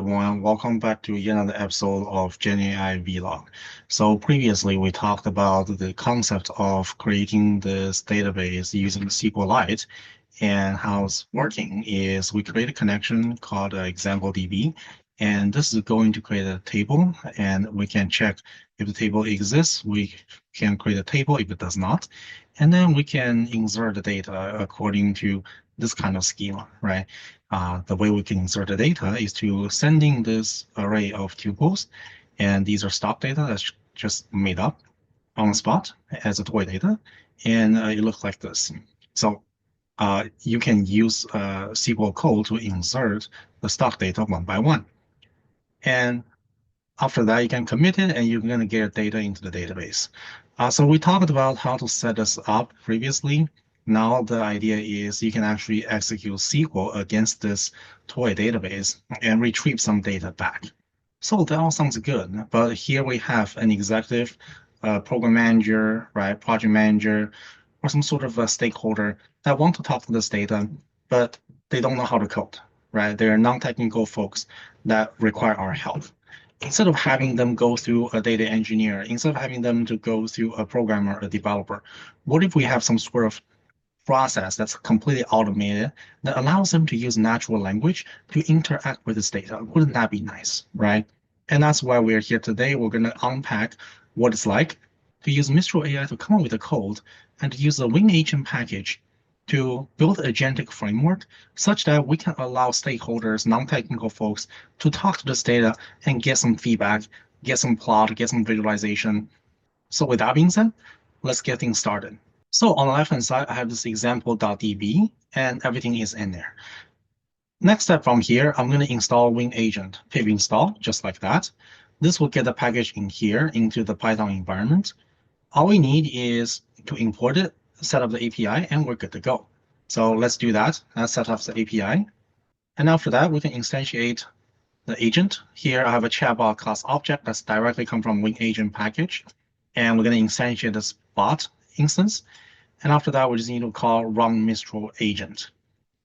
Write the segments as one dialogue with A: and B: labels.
A: everyone, welcome back to yet another episode of GenAI Vlog. So previously we talked about the concept of creating this database using SQLite, and how it's working is we create a connection called example DB, and this is going to create a table, and we can check if the table exists. We can create a table if it does not, and then we can insert the data according to this kind of schema, right? The way we can insert the data is to sending this array of tuples, and these are stock data that's just made up on the spot as a toy data, and it looks like this. So you can use SQL code to insert the stock data one by one. And after that, you can commit it, and you're going to get data into the database. So we talked about how to set this up previously. Now the idea is you can actually execute SQL against this toy database and retrieve some data back. So that all sounds good, but here we have an executive, program manager, right, project manager, or some sort of a stakeholder that want to talk to this data, but they don't know how to code, right? They're non-technical folks that require our help. Instead of having them go through a data engineer, instead of having them to go through a programmer, a developer, what if we have some sort of process that's completely automated that allows them to use natural language to interact with this data? Wouldn't that be nice, right? And that's why we're here today. We're going to unpack what it's like to use Mistral AI to come up with a code and to use the WYN-Agent package to build an agentic framework such that we can allow stakeholders, non-technical folks, to talk to this data and get some feedback, get some plot, get some visualization. So with that being said, let's get things started. So on the left-hand side, I have this example.db, and everything is in there. Next step from here, I'm going to install WYN-Agent, pip install, just like that. This will get the package in here into the Python environment. All we need is to import it, set up the API, and we're good to go. So let's do that. Let's set up the API. And after that, we can instantiate the agent. Here I have a chatbot class object that's directly come from WYN-Agent package. And we're going to instantiate this bot instance. And after that, we just need to call run Mistral agent.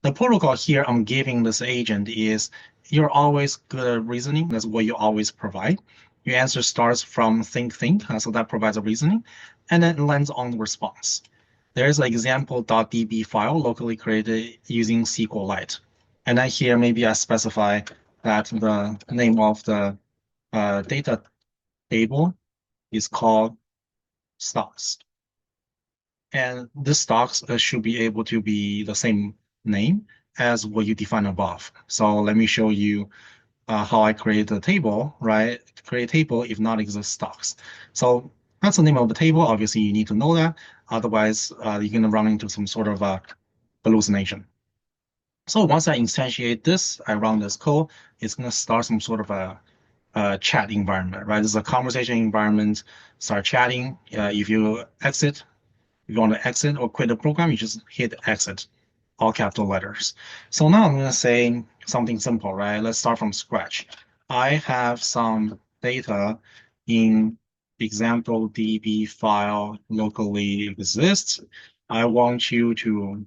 A: The protocol here I'm giving this agent is you're always good at reasoning. That's what you always provide. Your answer starts from think, so that provides a reasoning, and then lands on the response. There's an example.db file locally created using SQLite. And then here, maybe I specify that the name of the data table is called stocks. And this stocks should be able to be the same name as what you define above. So let me show you how I create the table, right? To create a table if not exist stocks. So that's the name of the table. Obviously, you need to know that. Otherwise, you're going to run into some sort of hallucination. So once I instantiate this, I run this code, it's going to start some sort of a chat environment, right? This is a conversation environment. Start chatting. If you exit, if you want to exit or quit the program, you just hit exit, all capital letters. So now I'm going to say something simple, right? Let's start from scratch. I have some data in example DB file locally exists. I want you to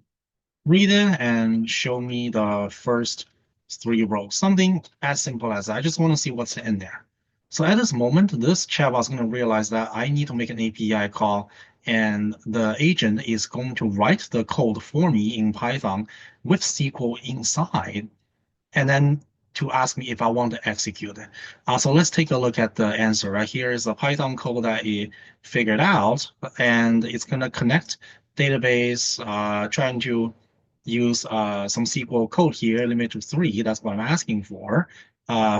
A: read it and show me the first 3 rows, something as simple as that. I just want to see what's in there. So at this moment, this chatbot is going to realize that I need to make an API call, and the agent is going to write the code for me in Python with SQL inside, and then to ask me if I want to execute it. So let's take a look at the answer. Right here is a Python code that it figured out, and it's going to connect database, trying to use some SQL code here, limit to 3. That's what I'm asking for.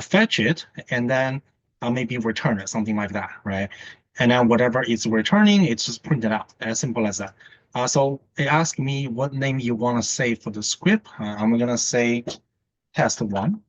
A: Fetch it, and then maybe return it, something like that, right? And then whatever it's returning, it's just printed out, as simple as that. So it asks me what name you want to save for the script. I'm going to say test1.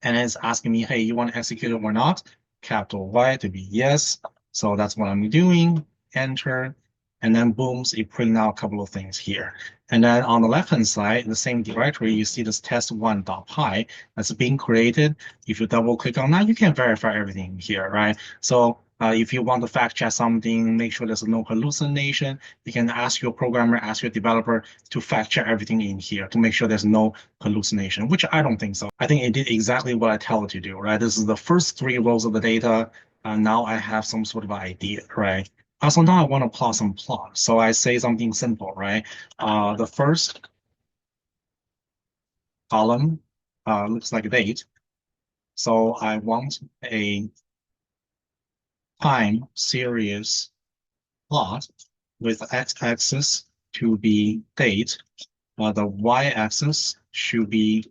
A: And it's asking me, hey, you want to execute it or not? Capital Y to be yes. So that's what I'm doing. Enter. And then boom, it prints out a couple of things here. And then on the left-hand side, the same directory, you see this test1.py that's being created. If you double click on that, you can verify everything here, right? So If you want to fact check something, make sure there's no hallucination, you can ask your programmer, ask your developer to fact check everything in here to make sure there's no hallucination, which I don't think so. I think it did exactly what I tell it to do, right? This is the first three rows of the data. Now I have some sort of idea, right? So now I want to plot some plot. So I say something simple, right? The first column looks like date. So I want a time series plot with x-axis to be date. The y-axis should be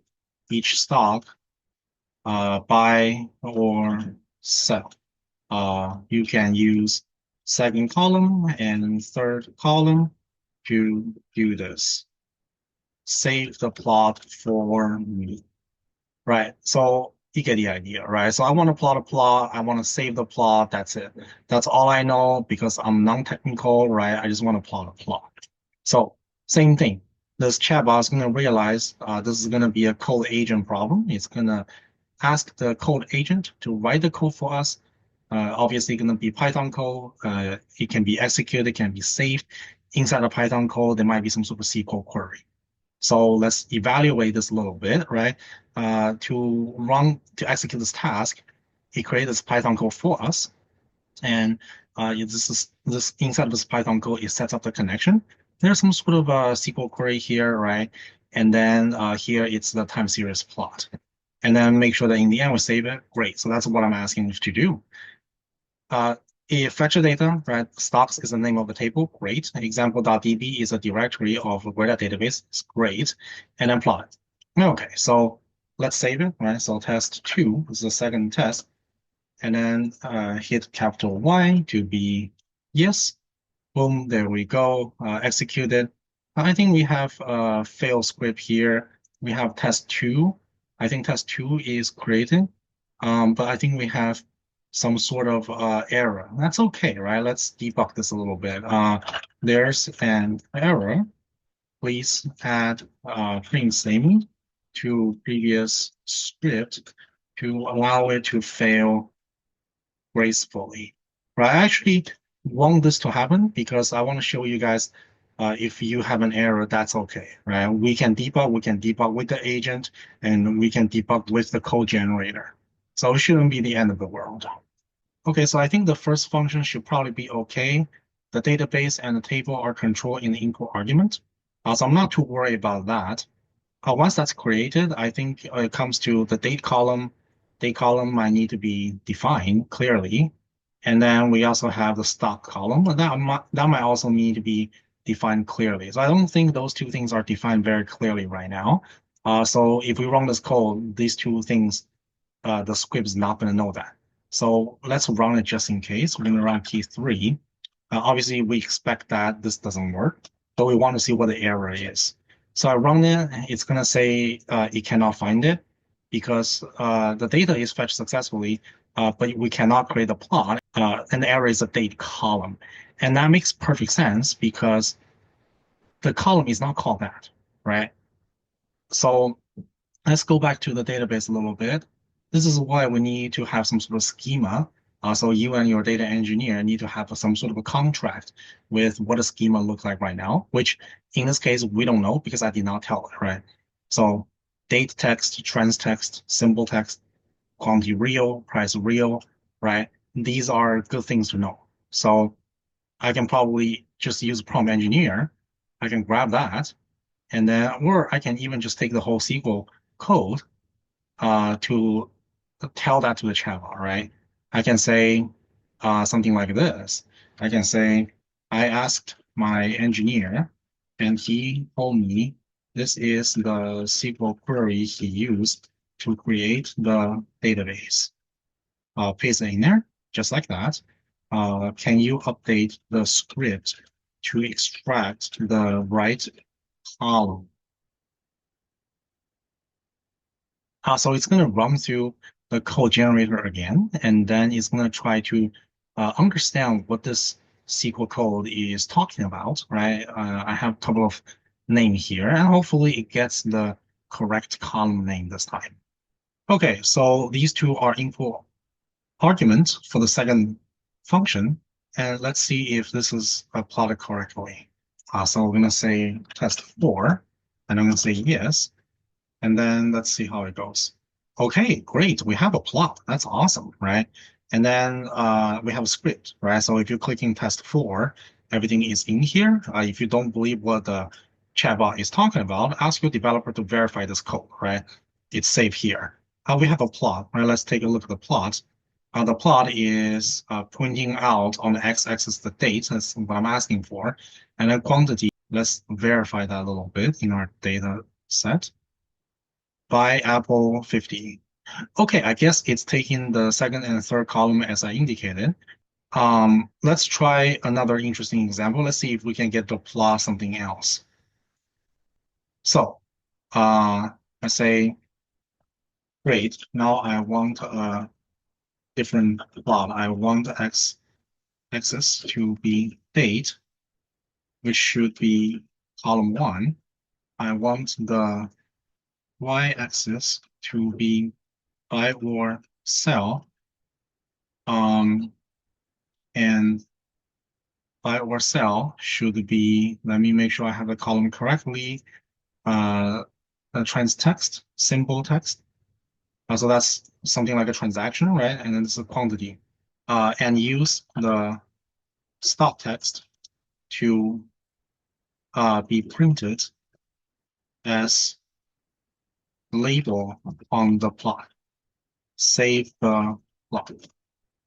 A: each stock buy or sell. You can use second column and third column to do this. Save the plot for me. Right. So you get the idea, right? So I want to plot a plot. I want to save the plot. That's it. That's all I know because I'm non-technical, right? I just want to plot a plot. So same thing. This chatbot is going to realize this is going to be a code agent problem. It's going to ask the code agent to write the code for us. Obviously, going to be Python code. It can be executed, it can be saved. Inside the Python code, there might be some sort of SQL query. So let's evaluate this a little bit, right? To execute this task, it created this Python code for us. And this inside of this Python code, it sets up the connection. There's some sort of a SQL query here, right? And then here it's the time series plot. And then make sure that in the end we save it. Great. So that's what I'm asking you to do. If fetcher data, right? Stocks is the name of the table. Great. Example.db is a directory of a Word database. It's great. And then plot. Okay, so let's save it, right? So test two is the second test. And then hit capital Y to be yes. Boom, there we go. Execute it. I think we have a fail script here. We have test two. I think test two is created. But I think we have some sort of error. That's okay, right? Let's debug this a little bit. There's an error. Please add print statement to previous script to allow it to fail gracefully. Right? I actually want this to happen because I want to show you guys if you have an error, that's okay, right? We can debug with the agent, and we can debug with the code generator. So it shouldn't be the end of the world. Okay, so I think the first function should probably be okay. The database and the table are controlled in the input argument. So I'm not too worried about that. Once that's created, I think it comes to the date column. Date column might need to be defined clearly. And then we also have the stock column. That might also need to be defined clearly. So I don't think those two things are defined very clearly right now. So if we run this code, these two things, the script is not going to know that. So let's run it just in case. We're going to run P3. Obviously, we expect that this doesn't work, but we want to see what the error is. So I run it. It's going to say it cannot find it because the data is fetched successfully, but we cannot create a plot. And the error is a date column. And that makes perfect sense because the column is not called that, right? So let's go back to the database a little bit. This is why we need to have some sort of schema. So you and your data engineer need to have some sort of a contract with what a schema looks like right now, which in this case, we don't know because I did not tell it, right? So date text, trans text, symbol text, quantity real, price real, right? These are good things to know. So I can probably just use prompt engineer. I can grab that, and then, or I can even just take the whole SQL code to tell that to the chatbot, right? I can say something like this. I can say, I asked my engineer, and he told me this is the SQL query he used to create the database. Paste it in there, just like that. Can you update the script to extract the right column? So it's going to run through the code generator again, and then it's going to try to understand what this SQL code is talking about, right? I have a couple of names here, and hopefully it gets the correct column name this time. Okay, so these two are input arguments for the second function, and let's see if this is plotted correctly. So we're going to say test 4, and I'm going to say yes, and then let's see how it goes. Okay, great. We have a plot. That's awesome, right? And then we have a script, right? So if you're clicking test 4, everything is in here. If you don't believe what the chatbot is talking about, ask your developer to verify this code, right? It's safe here. We have a plot, right? Let's take a look at the plot. The plot is pointing out on the x-axis the date. That's what I'm asking for. And then quantity, let's verify that a little bit in our data set. Buy Apple 50. Okay, I guess it's taking the second and third column as I indicated. Let's try another interesting example. Let's see if we can get to plot something else. So, I say, great, now I want a different plot. I want the x-axis to be date, which should be column 1. I want the y-axis to be buy or sell, and buy or sell should be, let me make sure I have the column correctly, the trans text, symbol text. So that's something like a transaction, right? And then it's a quantity. And use the stop text to be printed as label on the plot. Save the plot.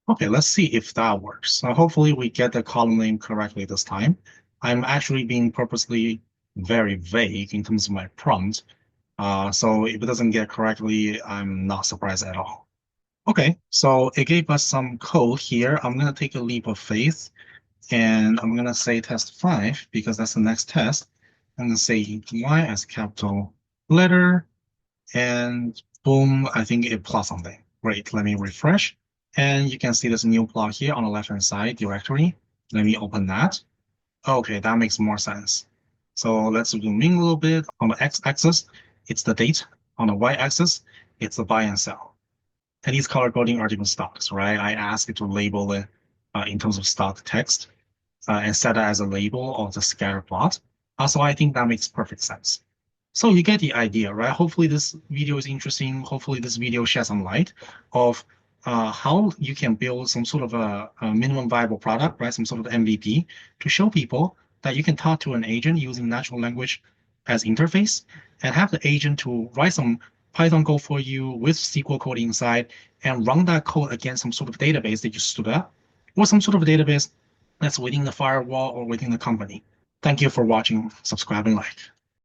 A: Okay, let's see if that works. So hopefully we get the column name correctly this time. I'm actually being purposely very vague in terms of my prompt. So if it doesn't get correctly, I'm not surprised at all. Okay, so it gave us some code here. I'm going to take a leap of faith and I'm going to say test 5 because that's the next test. I'm going to say Y as capital letter and boom, I think it plots something. Great, let me refresh. And you can see this new plot here on the left-hand side directory. Let me open that. Okay, that makes more sense. So let's zoom in a little bit. On the x-axis, it's the date. On the y-axis, it's the buy and sell. And these color coding are different stocks, right? I ask it to label it in terms of stock text and set it as a label of the scatter plot. So I think that makes perfect sense. So you get the idea, right? Hopefully this video is interesting. Hopefully this video sheds some light of how you can build some sort of a minimum viable product, right? Some sort of MVP to show people that you can talk to an agent using natural language as interface and have the agent to write some Python code for you with SQL code inside and run that code against some sort of database that you stood up or some sort of database that's within the firewall or within the company. Thank you for watching, subscribe, and like.